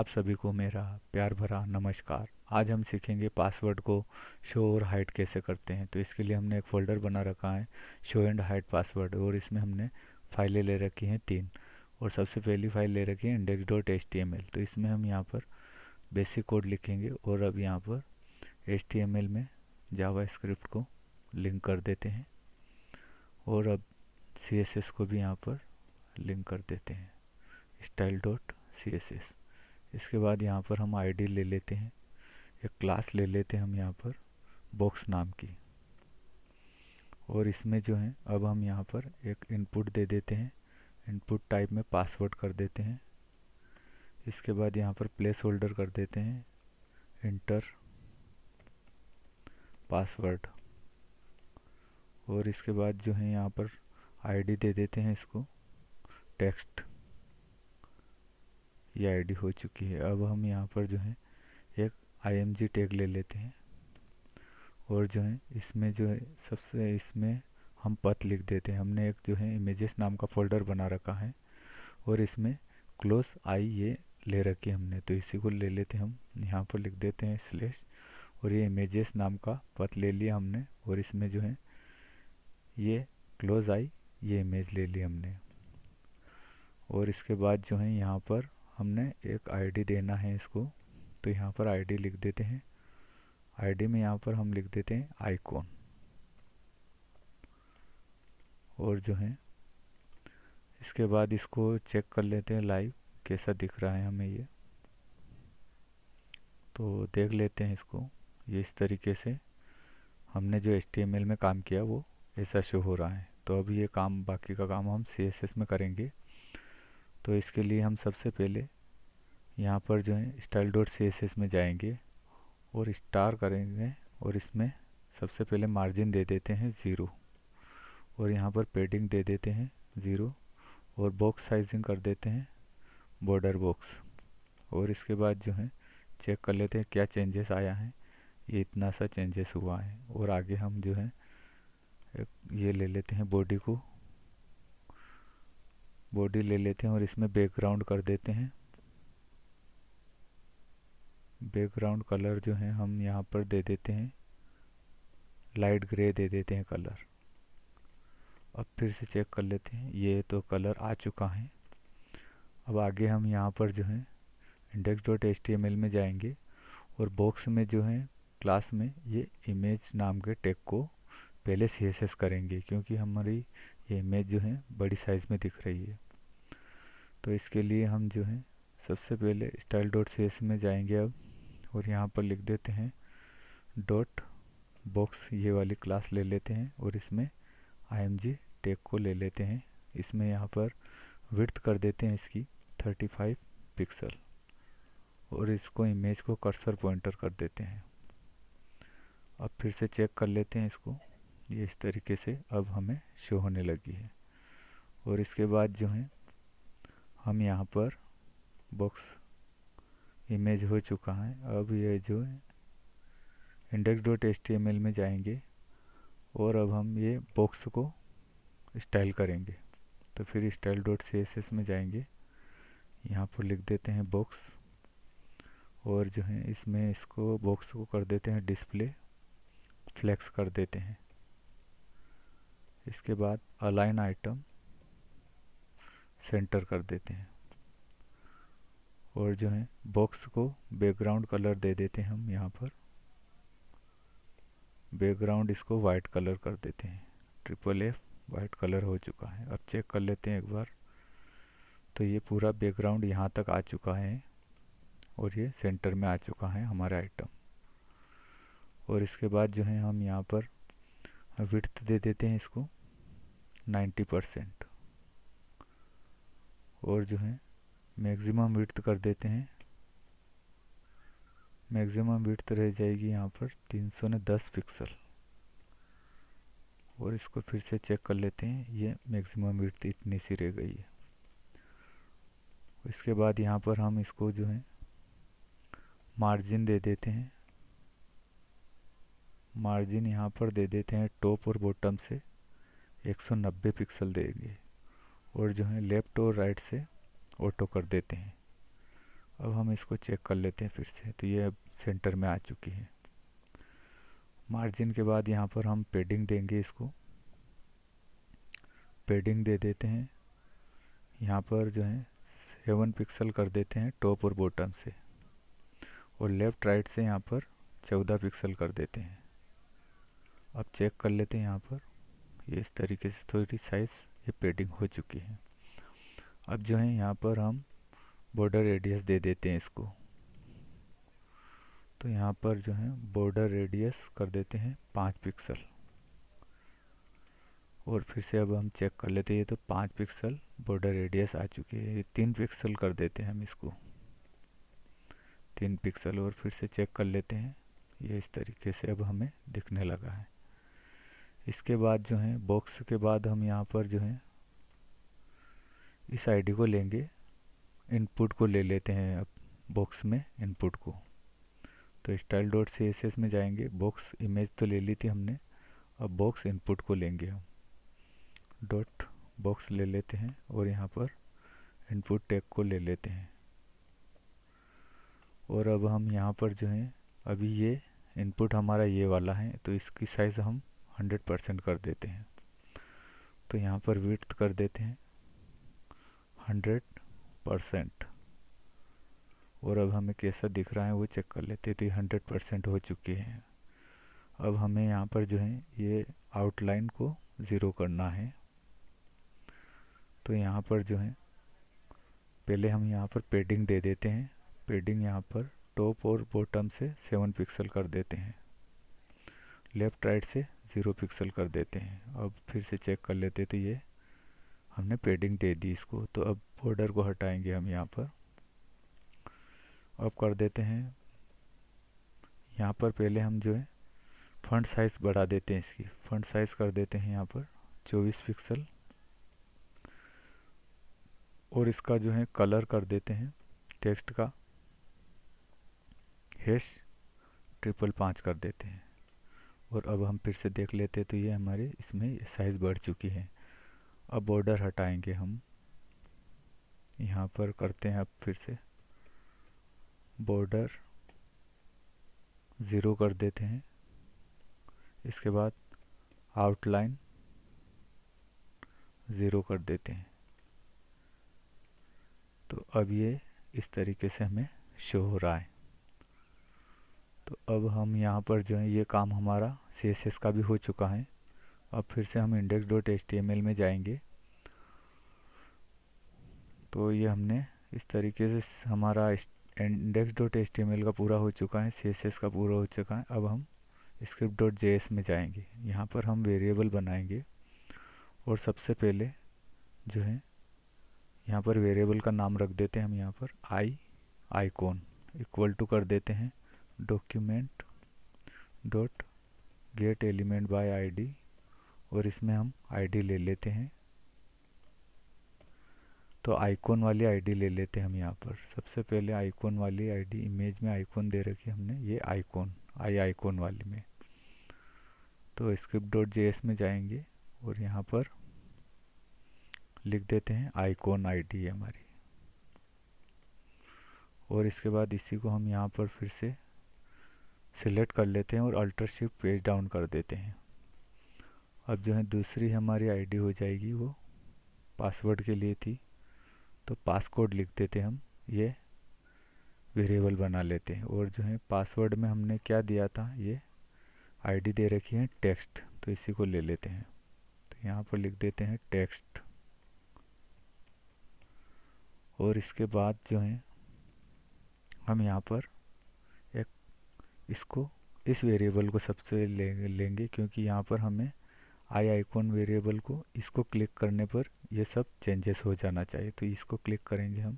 आप सभी को मेरा प्यार भरा नमस्कार। आज हम सीखेंगे पासवर्ड को शो और हाइड कैसे करते हैं। तो इसके लिए हमने एक फ़ोल्डर बना रखा है शो एंड हाइड पासवर्ड, और इसमें हमने फाइलें ले रखी हैं 3। और सबसे पहली फाइल ले रखी है index.html। तो इसमें हम यहाँ पर बेसिक कोड लिखेंगे और अब यहाँ पर HTML में जावा स्क्रिप्ट को लिंक कर देते हैं और अब CSS को भी यहाँ पर लिंक कर देते हैं, style.css। इसके बाद यहाँ पर हम आईडी ले लेते हैं, एक क्लास ले लेते हैं हम यहाँ पर बॉक्स नाम की, और इसमें जो है अब हम यहाँ पर एक इनपुट दे देते हैं। इनपुट टाइप में पासवर्ड कर देते हैं। इसके बाद यहाँ पर प्लेस होल्डर कर देते हैं इंटर पासवर्ड, और इसके बाद जो है यहाँ पर आईडी दे देते हैं इसको टेक्स्ट। ये आईडी हो चुकी है। अब हम यहाँ पर जो है एक img टैग ले लेते हैं और जो है इसमें जो है सबसे इसमें हम पथ लिख देते हैं। हमने एक जो है इमेजेस नाम का फोल्डर बना रखा है और इसमें क्लोज आई ये ले रखी हमने, तो इसी को ले लेते हैं हम। यहाँ पर लिख देते हैं स्लैश और ये इमेजेस नाम का पथ ले लिया हमने, और इसमें जो है ये क्लोज आई ये इमेज ले ली हमने। और इसके बाद जो है यहाँ पर हमने एक आईडी देना है इसको, तो यहाँ पर आईडी लिख देते हैं। आईडी में यहाँ पर हम लिख देते हैं आइकॉन, और जो है इसके बाद इसको चेक कर लेते हैं लाइव कैसा दिख रहा है हमें ये। तो देख लेते हैं इसको, ये इस तरीके से हमने जो HTML में काम किया वो ऐसा शो हो रहा है। तो अब ये काम बाकी का काम हम CSS में करेंगे। तो इसके लिए हम सबसे पहले यहाँ पर जो है style.css में जाएंगे और स्टार करेंगे, और इसमें सबसे पहले मार्जिन दे देते हैं 0 और यहाँ पर पेडिंग दे देते हैं 0 और बॉक्स साइजिंग कर देते हैं बॉर्डर बॉक्स। और इसके बाद जो है चेक कर लेते हैं क्या चेंजेस आया है। ये इतना सा चेंजेस हुआ है। और आगे हम जो है ये ले लेते हैं बॉडी ले लेते हैं और इसमें बैकग्राउंड कर देते हैं। बैकग्राउंड कलर जो है हम यहाँ पर दे देते हैं लाइट ग्रे दे देते हैं कलर। अब फिर से चेक कर लेते हैं, ये तो कलर आ चुका है। अब आगे हम यहाँ पर जो है index.html में जाएंगे और बॉक्स में जो है क्लास में ये इमेज नाम के टैग को पहले CSS करेंगे, क्योंकि हमारी ये इमेज जो है बड़ी साइज़ में दिख रही है। तो इसके लिए हम जो है सबसे पहले style.css में जाएंगे अब, और यहाँ पर लिख देते हैं डॉट बॉक्स, ये वाली क्लास ले लेते हैं और इसमें img टैग को ले लेते हैं। इसमें यहाँ पर विड्थ कर देते हैं इसकी 35 पिक्सल, और इसको इमेज को कर्सर पॉइंटर कर देते हैं। अब फिर से चेक कर लेते हैं इसको, ये इस तरीके से अब हमें शो होने लगी है। और इसके बाद जो है हम यहाँ पर बॉक्स इमेज हो चुका है। अब ये जो है index.html में जाएंगे और अब हम ये बॉक्स को स्टाइल करेंगे। तो फिर style.css में जाएंगे, यहाँ पर लिख देते हैं बॉक्स, और जो है इसमें इसको बॉक्स को कर देते हैं डिस्प्ले, फ्लेक्स कर देते हैं। इसके बाद अलाइन आइटम सेंटर कर देते हैं, और जो है बॉक्स को बैकग्राउंड कलर दे देते हैं हम। यहाँ पर बैकग्राउंड इसको वाइट कलर कर देते हैं, FFF वाइट कलर हो चुका है। अब चेक कर लेते हैं एक बार, तो ये पूरा बैकग्राउंड यहाँ तक आ चुका है और ये सेंटर में आ चुका है हमारा आइटम। और इसके बाद जो है हम यहाँ पर विड्थ दे देते हैं इसको 90%, और जो है मैक्सिमम विड्थ कर देते हैं। मैक्सिमम विड्थ रह जाएगी यहाँ पर 310 पिक्सल, और इसको फिर से चेक कर लेते हैं, ये मैक्सिमम विड्थ इतनी सी रह गई है। इसके बाद यहाँ पर हम इसको जो है मार्जिन दे देते हैं। मार्जिन यहाँ पर दे देते हैं टॉप और बॉटम से 190 पिक्सल देंगे, और जो है लेफ़्ट और राइट से ऑटो कर देते हैं। अब हम इसको चेक कर लेते हैं फिर से, तो ये अब सेंटर में आ चुकी है। मार्जिन के बाद यहाँ पर हम पेडिंग देंगे, इसको पेडिंग दे देते हैं। यहाँ पर जो है 7 पिक्सल कर देते हैं टॉप और बॉटम से, और लेफ़्ट राइट से यहाँ पर 14 पिक्सल कर देते हैं। अब चेक कर लेते हैं, यहाँ पर ये इस तरीके से थोड़ी साइज़ ये पेडिंग हो चुकी है। अब जो है यहाँ पर हम बॉर्डर रेडियस दे देते हैं इसको, तो यहाँ पर जो है बॉर्डर रेडियस कर देते हैं 5 पिक्सल, और फिर से अब हम चेक कर लेते हैं, ये तो 5 पिक्सल बॉर्डर रेडियस आ चुकी है। ये 3 पिक्सल कर देते हैं हम इसको, 3 पिक्सल, और फिर से चेक कर लेते हैं। ये इस तरीके से अब हमें दिखने लगा है। इसके बाद जो है बॉक्स के बाद हम यहाँ पर जो है इस आईडी को लेंगे, इनपुट को ले लेते हैं अब बॉक्स में इनपुट को। तो स्टाइल डॉट CSS में जाएंगे, बॉक्स इमेज तो ले ली थी हमने, अब बॉक्स इनपुट को लेंगे हम, डॉट बॉक्स ले लेते हैं और यहाँ पर इनपुट टैग को ले लेते हैं। और अब हम यहाँ पर जो है अभी ये इनपुट हमारा ये वाला है, तो इसकी साइज़ हम 100% कर देते हैं। तो यहाँ पर विड्थ कर देते हैं 100%, और अब हमें कैसा दिख रहा है वो चेक कर लेते हैं। तो ये 100% हो चुकी है। अब हमें यहाँ पर जो है ये आउटलाइन को 0 करना है। तो यहाँ पर जो है पहले हम यहाँ पर पेडिंग दे देते हैं। पेडिंग यहाँ पर टॉप और बॉटम से 7 पिक्सल कर देते हैं, लेफ़्ट राइट से 0 पिक्सल कर देते हैं। अब फिर से चेक कर लेते, तो ये हमने पेडिंग दे दी इसको। तो अब बॉर्डर को हटाएंगे हम यहाँ पर, अब कर देते हैं यहाँ पर पहले हम जो है फॉन्ट साइज़ बढ़ा देते हैं, इसकी फॉन्ट साइज़ कर देते हैं यहाँ पर 24 पिक्सल, और इसका जो है कलर कर देते हैं टेक्स्ट का #555 कर देते हैं। और अब हम फिर से देख लेते, तो ये हमारे इसमें साइज़ बढ़ चुकी है। अब बॉर्डर हटाएंगे हम, यहाँ पर करते हैं अब फिर से बॉर्डर 0 कर देते हैं। इसके बाद आउटलाइन 0 कर देते हैं। तो अब ये इस तरीके से हमें शो हो रहा है। तो अब हम यहाँ पर जो है ये काम हमारा CSS का भी हो चुका है। अब फिर से हम index.html में जाएंगे। तो ये हमने इस तरीके से हमारा index.html का पूरा हो चुका है, CSS का पूरा हो चुका है। अब हम script.js में जाएंगे, यहाँ पर हम वेरिएबल बनाएंगे, और सबसे पहले जो है यहाँ पर वेरिएबल का नाम रख देते हैं हम, यहाँ पर icon इक्वल टू कर देते हैं document dot gate element by ID, और इसमें हम ID ले लेते हैं। तो आइकॉन वाली ID ले लेते हैं हम यहाँ पर। सबसे पहले आइकॉन वाली ID, इमेज में आइकॉन दे रखी हमने, ये आइकॉन आइकॉन वाली में। तो script.js में जाएंगे और यहाँ पर लिख देते हैं आइकॉन ID है हमारी, और इसके बाद इसी को हम यहाँ पर फिर से सिलेक्ट कर लेते हैं और Alt+Shift पेज डाउन कर देते हैं। अब जो है दूसरी हमारी ID हो जाएगी, वो पासवर्ड के लिए थी, तो पासकोड लिख देते हम, ये वेरिएबल बना लेते हैं। और जो है पासवर्ड में हमने क्या दिया था, ये ID दे रखी है टेक्स्ट, तो इसी को ले लेते हैं। तो यहाँ पर लिख देते हैं टेक्स्ट, और इसके बाद जो है हम यहाँ पर एक इसको इस वेरिएबल को सबसे लेंगे, क्योंकि यहाँ पर हमें आइकॉन वेरिएबल को इसको क्लिक करने पर ये सब चेंजेस हो जाना चाहिए। तो इसको क्लिक करेंगे हम,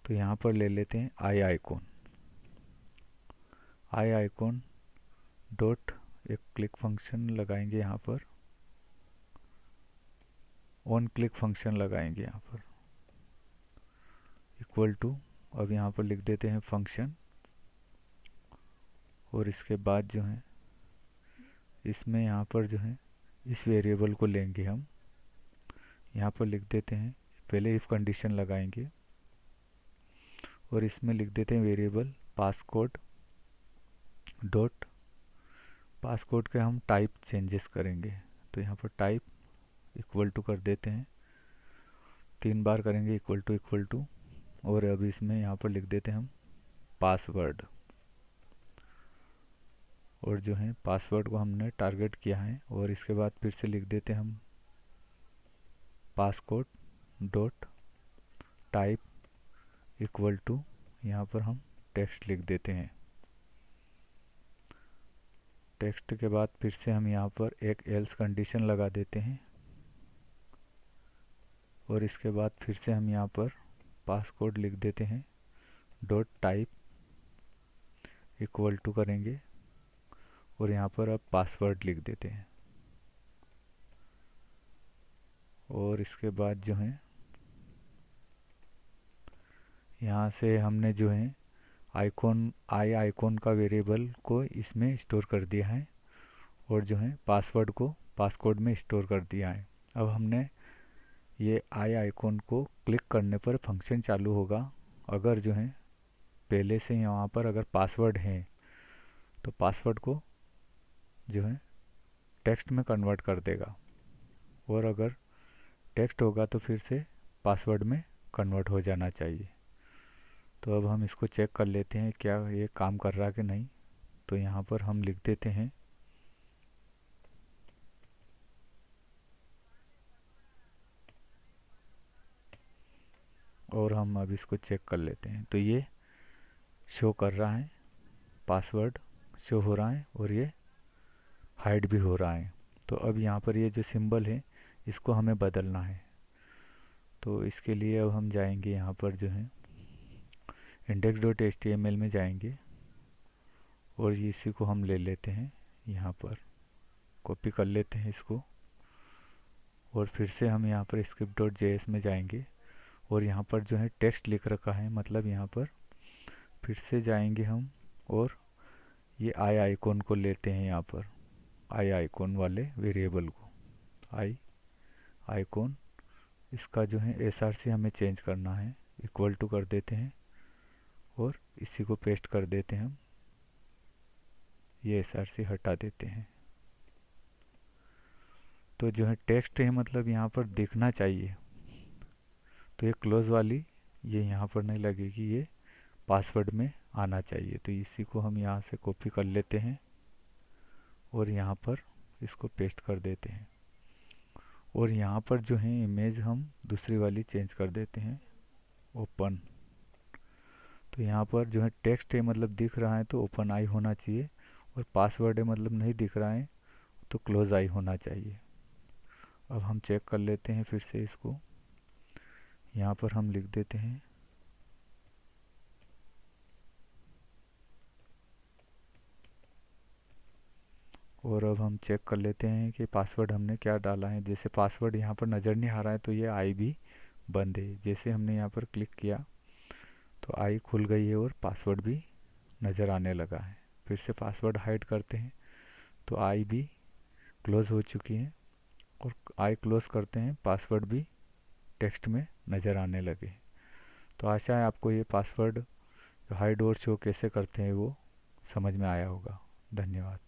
तो यहाँ पर ले लेते हैं आइकॉन डॉट एक क्लिक फंक्शन लगाएंगे, यहाँ पर ऑन क्लिक फंक्शन लगाएंगे यहाँ पर इक्वल टू, अब यहाँ पर लिख देते हैं फंक्शन, और इसके बाद जो है इसमें यहाँ पर जो है इस वेरिएबल को लेंगे हम, यहाँ पर लिख देते हैं पहले इफ़ कंडीशन लगाएंगे, और इसमें लिख देते हैं वेरिएबल पासकोड डॉट पासकोड के हम टाइप चेंजेस करेंगे। तो यहाँ पर टाइप इक्वल टू कर देते हैं, 3 बार करेंगे इक्वल टू और अभी इसमें यहाँ पर लिख देते हैं हम पासवर्ड। और जो है पासवर्ड को हमने टारगेट किया है और इसके बाद फिर से लिख देते हैं हम passcode dot type equal to, यहाँ पर हम टेक्स्ट लिख देते हैं। टेक्स्ट के बाद फिर से हम यहाँ पर एक एल्स कंडीशन लगा देते हैं और इसके बाद फिर से हम यहाँ पर पासकोड लिख देते हैं डॉट टाइप इक्वल टू करेंगे और यहाँ पर अब पासवर्ड लिख देते हैं। और इसके बाद जो है यहाँ से हमने जो है आइकॉन का वेरिएबल को इसमें स्टोर कर दिया है और जो है पासवर्ड को पासकोड में स्टोर कर दिया है। अब हमने ये आइकॉन को क्लिक करने पर फंक्शन चालू होगा। अगर जो है पहले से यहाँ पर अगर पासवर्ड है तो पासवर्ड को जो है टेक्स्ट में कन्वर्ट कर देगा और अगर टेक्स्ट होगा तो फिर से पासवर्ड में कन्वर्ट हो जाना चाहिए। तो अब हम इसको चेक कर लेते हैं क्या ये काम कर रहा कि नहीं। तो यहाँ पर हम लिख देते हैं और हम अब इसको चेक कर लेते हैं। तो ये शो कर रहा है, पासवर्ड शो हो रहा है और ये हाइड भी हो रहा है। तो अब यहाँ पर ये जो सिंबल है इसको हमें बदलना है। तो इसके लिए अब हम जाएंगे यहाँ पर जो है index.html में जाएंगे और इसी को हम ले लेते हैं, यहाँ पर कॉपी कर लेते हैं इसको और फिर से हम यहाँ पर script.js में जाएंगे और यहाँ पर जो है टेक्स्ट लिख रखा है, मतलब यहाँ पर फिर से जाएंगे हम और ये आई आइकॉन को लेते हैं, यहाँ पर आई आइकॉन वाले वेरिएबल को आई आइकॉन इसका जो है src हमें चेंज करना है, इक्वल टू कर देते हैं और इसी को पेस्ट कर देते हैं हम, ये src हटा देते हैं। तो जो है टेक्स्ट है मतलब यहाँ पर दिखना चाहिए। तो ये क्लोज वाली ये यहाँ पर नहीं लगेगी, ये पासवर्ड में आना चाहिए। तो इसी को हम यहाँ से कॉपी कर लेते हैं और यहाँ पर इसको पेस्ट कर देते हैं और यहाँ पर जो है इमेज हम दूसरी वाली चेंज कर देते हैं, ओपन। तो यहाँ पर जो है टेक्स्ट है मतलब दिख रहा है तो ओपन आई होना चाहिए और पासवर्ड है मतलब नहीं दिख रहा है तो क्लोज आई होना चाहिए। अब हम चेक कर लेते हैं फिर से इसको, यहाँ पर हम लिख देते हैं और अब हम चेक कर लेते हैं कि पासवर्ड हमने क्या डाला है। जैसे पासवर्ड यहाँ पर नज़र नहीं आ रहा है तो ये आई भी बंद है। जैसे हमने यहाँ पर क्लिक किया तो आई खुल गई है और पासवर्ड भी नज़र आने लगा है। फिर से पासवर्ड हाइड करते हैं तो आई भी क्लोज़ हो चुकी है और आई क्लोज़ करते हैं, पासवर्ड भी टेक्स्ट में नज़र आने लगे। तो आशा है आपको ये पासवर्ड हाइड और शो कैसे करते हैं वो समझ में आया होगा। धन्यवाद।